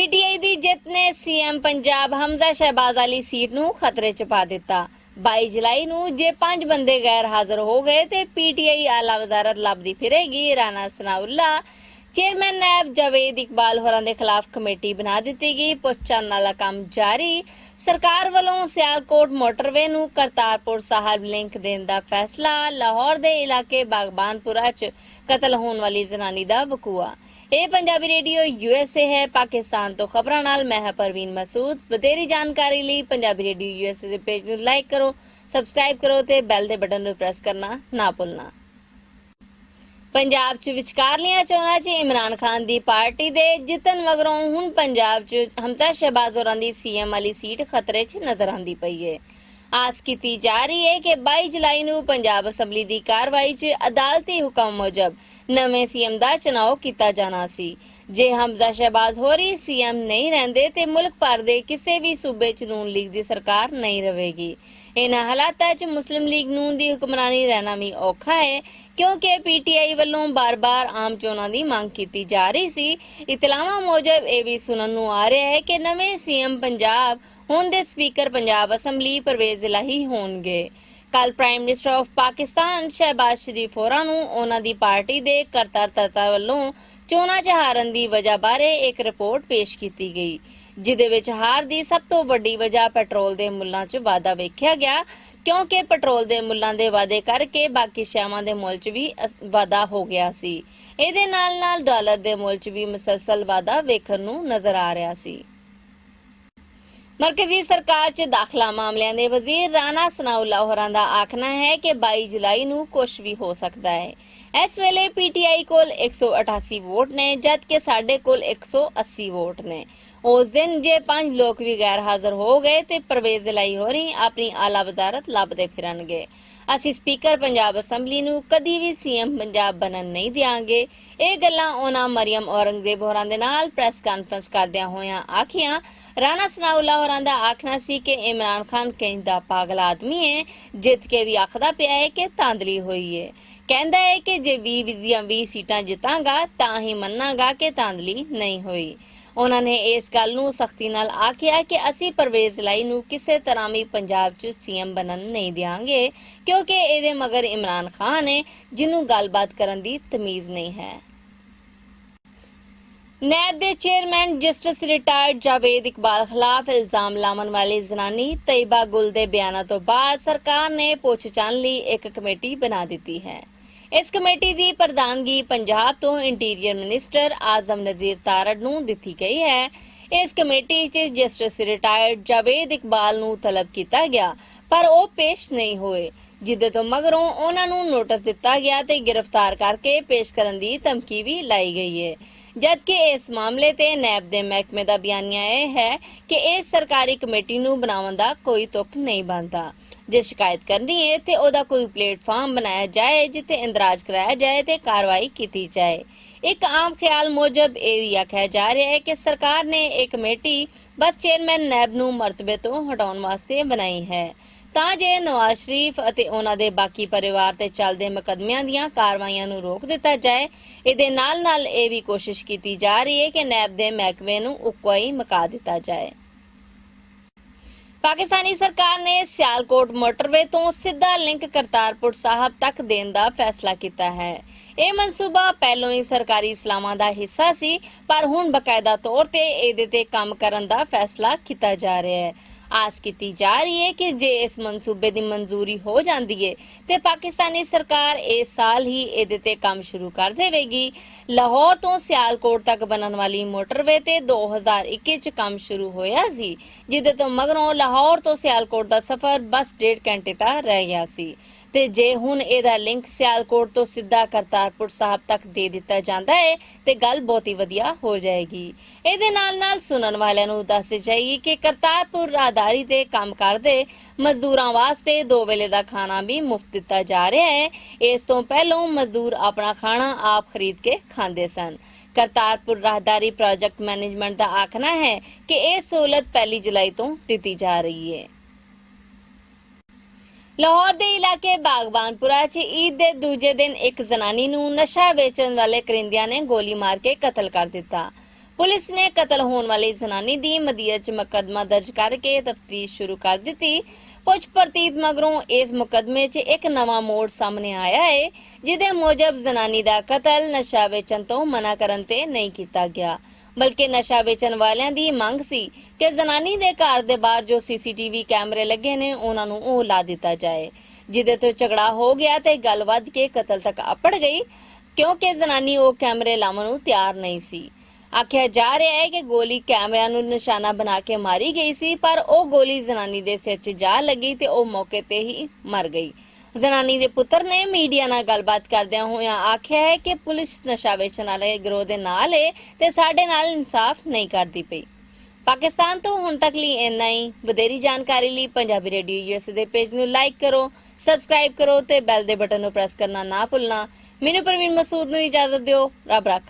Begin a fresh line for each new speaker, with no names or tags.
PTI ਦੀ ਜਿੱਤ ਨੇ CM Punjab Hamza Shehbaz Ali seat ਨੂੰ ਖਤਰੇ 'ਚ ਪਾ ਦਿੱਤਾ। 22 ਜੁਲਾਈ ਨੂੰ ਜੇ 5 ਬੰਦੇ ਗੈਰ ਹਾਜ਼ਰ ਹੋ ਗਏ ਤੇ ਪੀटीआई ਆਲਾ ਵਜ਼ਾਰਤ ਲੱਭਦੀ ਫਿਰੇਗੀ। ਰਾਣਾ ਸਨਾਉल्ला चेयरमैन नैब जावेद इकबाल होरां दे खिलाफ कमेटी बना दी गई। पुछताछ वाला काम जारी। सरकार वालों सियालकोट मोटरवे नूं करतारपुर साहिब लिंक देण दा फैसला। लाहौर दे इलाके बागबानपुरा च कतल होने वाली जनानी दा वकूआ। ਇਹ ਪੰਜਾਬੀ ਰੇਡੀਓ USA है पाकिस्तान तो खबरां नाल मैं हां परवीन मसूद। ਵਧੇਰੀ ਜਾਣਕਾਰੀ ਲਈ ਪੰਜਾਬੀ ਰੇਡੀਓ USA ਦੇ ਪੇਜ ਨੂੰ ਲਾਈਕ ਕਰੋ, ਸਬਸਕ੍ਰਾਈਬ ਕਰੋ ਤੇ ਬੈਲ ਦੇ ਬਟਨ ਨੂੰ ਪ੍ਰੈਸ ਕਰਨਾ ਨਾ ਭੁੱਲਣਾ। पंजाब च विचकारलियां चोणां च इमरान खान दी पार्टी दे जितन मगरों हुण पंजाब च हमजा शहबाज होरां दी सीएम वाली सीट खतरे च नजर आंदी पई है। आस कीती जा रही है कि 22 जुलाई नूं पंजाब असैंबली दी कार्रवाई च अदालती हुकम मुजब नवें सीएम दा चुनाव कीता जाना सी। जे हमजा शहबाज होरी सीएम नहीं रहिंदे ते मुल्क भर दे किसी भी सूबे च नून लीग दी सरकार नहीं रहेगी। इन्हां हालातां च मुस्लिम लीग नून दी हुक्मरानी रहना भी औखा है क्योंकि पीटीआई वालों बार-बार आम चोणां दी मांग कीती जा रही सी। इतलावां मुजब यह भी सुनन नूं आ रहा है कि नवें सीएम पंजाब हुण दे स्पीकर पंजाब असैंबली परवेज़ इलाही होणगे। कल prime minister of Pakistan Shahbaz Sharif होरां नूं उन्हां दी पार्टी दे करता वालों चोणां च हारन दी वजह बारे एक रिपोर्ट पेश कीती गई, जिहदे विच हार दी सब तो वड्डी वजह पेट्रोल दे मुल्लां च वाधा वेख्या गया क्योंकि पेट्रोल दे मुल्लां दे वाधे करके बाकी शैवां दे मुल्ल च भी वाधा हो गया सी। इहदे नाल-नाल डॉलर दे मुल्ल च भी मुसलसल वाधा वेखण नूं नजर आ रहा सी। मरकजी सरकार च दाखला मामलिਆਂ ਦੇ वजीर राणा सनाउल्ला होरां दा आखना है कि 22 जुलाई नूं कुछ भी हो सकता है। इस वेले पीटीआई कोल 188 वोट ने जबकि साडे कोल 180 वोट ने। उस दिन जे 5 लोग भी गैर हाजिर हो गए ते परवेज़ इलाही होरी अपनी आला वजारत लभदे फिरनगे। ਅਸੀਂ स्पीकर पंजाब असैंबली नूं कदी भी सीएम पंजाब बनन नहीं देंगे। ਇਹ ਗੱਲਾਂ ਉਹਨਾਂ ਮਰੀਮ औरंगजेब होरां दे नाल प्रेस कॉन्फ्रेंस करदियां होइयां आखियां। राणा सनाउल्ला होरां दा आखना सी कि इमरान खान कहंदा पागल आदमी है, जित के भी आखदा पिया है कि धांधली होई है। कहंदा है कि जे 20 सीटां जितांगा तां ही मन्नांगा कि धांधली नहीं होई। उन्होंने इस गल नूं सख्ती नाल आखिया कि असी परवेज़ इलाही नूं किसी तरह भी पंजाब च सीएम बनन नहीं देंगे क्योंकि इहदे मगर इमरान खान है जिन्हों गलबात करन दी तमीज़ नहीं है। नैब दे chairman justice retired Javed Iqbal खिलाफ इल्जाम लावन वाली जनानी तैयबा गुल दे बयानों तो बाद सरकार ने पुछताछ लई एक कमेटी बना दी है। इस कमेटी की प्रधानगी पंजाब तो इंटीरियर मिनिस्टर आजम नज़ीर तारड़ नूं दिती गई है। इस कमेटी च जस्टिस रिटायर्ड जावेद इकबाल नूं तलब किया गया पर वो पेश नहीं हुए, जिदे तो मगरों उन्हां नूं नोटिस दिता गया ते गिरफ्तार करके पेश करन दी धमकी भी लाई गई है। जबकि इस मामले ते नैब दे महकमे दा बयानिया यह है कि इस सरकारी कमेटी नूं बनाउण दा कोई तुक नहीं बनता। जे शिकायत करनी है तो ओदा कोई प्लेटफॉर्म बनाया जाए जिथे इंदराज कराया जाए ते कार्रवाई की जाए। एक आम ख्याल मुजब यह भी आख्या जा रहा है कि सरकार ने एक कमेटी बस चेयरमैन नैब नूं मरतबे तो हटाउण वास्ते बनाई है तां जे नवाज शरीफ अते उन्हां दे बाकी परिवार ते चलदे मुकदमियां दीयां कार्रवाईयां नूं रोक दिता जाए। इहदे नाल-नाल यह भी कोशिश की जा रही है कि नैब दे महकमे नूं उक्का ही मुका दिता जाए। पाकिस्तानी सरकार ने सियालकोट मोटरवे तो सीधा लिंक करतारपुर साहिब तक देने का फैसला किया है। यह मनसूबा पहलों ही सरकारी इस्लामां दा हिस्सा सी पर हुण बकायदा तौर ते इहदे ते काम करन दा फैसला किया जा रहा है। आस की जा रही है कि जे इस मनसूबे की मंजूरी हो जाती है तो पाकिस्तानी सरकार इस साल ही इहदे ते काम शुरू कर देगी। लाहौर तो सियालकोट तक बनन वाली मोटरवे ते 2021 च काम शुरू होया सी, जिहदे तो मगरों लाहौर तो सियालकोट दा सफर बस 1.5 घंटे का रह गया सी ते जे हुण इहदा लिंक सियालकोट तो सीधा करतारपुर साहिब तक दे दिता जाता है तो गल बहुत ही वधिया हो जाएगी। इहदे नाल-नाल सुनन वालियां नूं दस्सना चाहिए कि करतारपुर राहदारी ते काम करदे मजदूरां वास्ते 2 वेले दा खाना भी मुफ्त दिता जा रहा है। इस तो पहलों मजदूर अपना खाना आप खरीद के खांदे सन। करतारपुर राहदारी प्रोजेक्ट मैनेजमेंट का आखना है कि यह सहूलत 1 जुलाई तो दी जा रही है। लाहौर दे इलाके बागबानपुरा च ईद दे दूजे दिन एक जनानी नूं नशा वेचण वाले करिंदियां ने गोली मार के कतल कर दिता। ਪੁਲਿਸ ਨੇ ਕਤਲ ਹੋਣ ਵਾਲੀ ਜ਼ਨਾਨੀ ਦੀ ਮਦੀਅਤ 'ਚ ਮੁਕੱਦਮਾ ਦਰਜ ਕਰਕੇ ਤਫਤੀਸ਼ ਸ਼ੁਰੂ ਕਰ ਦਿੱਤੀ। ਪੁੱਛ ਪ੍ਰਤੀਤ ਮਗਰੋਂ ਇਸ ਮੁਕੱਦਮੇ 'ਚ ਇੱਕ ਨਵਾਂ ਮੋੜ ਸਾਹਮਣੇ ਆਇਆ ਹੈ, ਜਿਹਦੇ ਮੁਜਬ ਜ਼ਨਾਨੀ ਦਾ ਕਤਲ ਨਸ਼ਾ ਵੇਚਣ ਤੋਂ ਮਨਾ ਕਰਨ ਤੇ ਨਹੀਂ ਕੀਤਾ ਗਿਆ, ਬਲਕਿ ਨਸ਼ਾ ਵੇਚਣ ਵਾਲਿਆਂ ਦੀ ਮੰਗ ਸੀ ਕਿ ਜ਼ਨਾਨੀ ਦੇ ਘਰ ਦੇ ਬਾਹਰ ਜੋ ਸੀਸੀਟੀਵੀ ਕੈਮਰੇ ਲੱਗੇ ਨੇ ਉਹਨਾਂ ਨੂੰ ਉਹ ਲਾ ਦਿੱਤਾ ਜਾਏ, ਜਿਹਦੇ ਤੋਂ ਝਗੜਾ ਹੋ ਗਿਆ ਤੇ ਗੱਲ ਵੱਧ ਕੇ ਕਤਲ ਤੱਕ ਅੱਪੜ ਗਈ, ਕਿਉਂਕਿ ਜ਼ਨਾਨੀ ਉਹ ਕੈਮਰੇ ਲਾਉਣ ਨੂੰ ਤਿਆਰ ਨਹੀਂ ਸੀ। ਆਖਿਆ ਜਾ ਰਿਹਾ ਹੈ ਕਿ ਗੋਲੀ ਕੈਮਰਿਆਂ ਨੂੰ ਨਿਸ਼ਾਨਾ ਬਣਾ ਕੇ ਮਾਰੀ ਗਈ ਸੀ, ਪਰ ਉਹ ਗੋਲੀ ਜ਼ਨਾਨੀ ਦੇ ਸਿਰ 'ਚ ਜਾ ਲੱਗੀ ਤੇ ਉਹ ਮੌਕੇ ਤੇ ਹੀ ਮਰ ਗਈ। ਜ਼ਨਾਨੀ ਦੇ ਪੁੱਤਰ ਨੇ ਮੀਡੀਆ ਨਾਲ ਗੱਲਬਾਤ ਕਰਦਿਆਂ ਹੋਇਆਂ ਆਖਿਆ ਹੈ ਕਿ ਪੁਲਿਸ ਨਸ਼ਾ ਵੇਚਣ ਵਾਲੇ ਗਿਰੋਹ ਦੇ ਨਾਲ ਹੈ ਤੇ ਸਾਡੇ ਨਾਲ ਇਨਸਾਫ ਨਹੀਂ ਕਰਦੀ ਪਈ। ਪਾਕਿਸਤਾਨ ਤੋਂ ਹੁਣ ਤੱਕ ਲਈ ਇੰਨਾ ਹੀ। ਵਧੇਰੀ ਜਾਣਕਾਰੀ ਲਈ ਪੰਜਾਬੀ ਰੇਡੀਓ ਯੂਐਸ ਦੇ ਪੇਜ ਨੂੰ ਲਾਈਕ ਕਰੋ, ਸਬਸਕ੍ਰਾਈਬ ਕਰੋ ਤੇ ਬੈਲ ਦੇ ਬਟਨ ਨੂੰ ਪ੍ਰੈਸ ਕਰਨਾ ਨਾ ਭੁੱਲਣਾ। ਮੈਨੂੰ ਪ੍ਰਵੀਨ ਮਸੂਦ ਨੂੰ ਇਜਾਜ਼ਤ ਦਿਓ। ਰੱਬ ਰਾਖਾ।